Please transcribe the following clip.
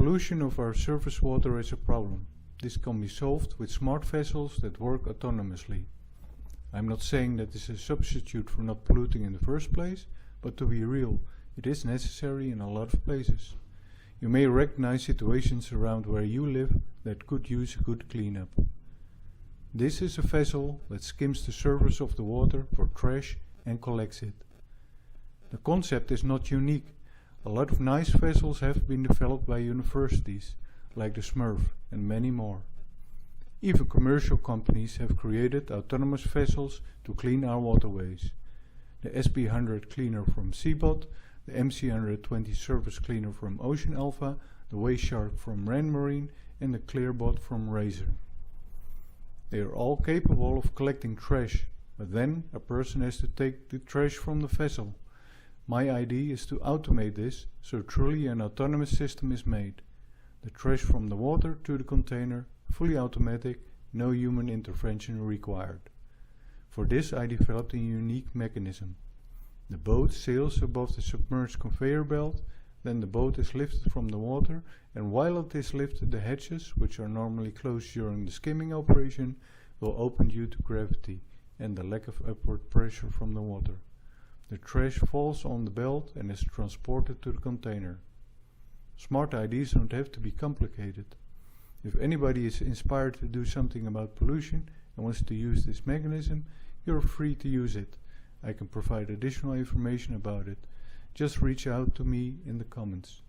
pollution of our surface water is a problem. This can be solved with smart vessels that work autonomously. I'm not saying that this is a substitute for not polluting in the first place, but to be real, it is necessary in a lot of places. You may recognize situations around where you live that could use a good cleanup. This is a vessel that skims the surface of the water for trash and collects it. The concept is not unique. A lot of nice vessels have been developed by universities, like the Smurf and many more. Even commercial companies have created autonomous vessels to clean our waterways. The SB100 cleaner from Seabot, the MC120 surface cleaner from Ocean Alpha, the Waste Shark from Ren Marine, and the Clearbot from Razor. They are all capable of collecting trash, but then a person has to take the trash from the vessel. My idea is to automate this, so truly an autonomous system is made. The trash from the water to the container, fully automatic, no human intervention required. For this I developed a unique mechanism. The boat sails above the submerged conveyor belt, then the boat is lifted from the water, and while it is lifted the hatches, which are normally closed during the skimming operation, will open due to gravity and the lack of upward pressure from the water. The trash falls on the belt and is transported to the container. Smart ideas don't have to be complicated. If anybody is inspired to do something about pollution and wants to use this mechanism, you're free to use it. I can provide additional information about it. Just reach out to me in the comments.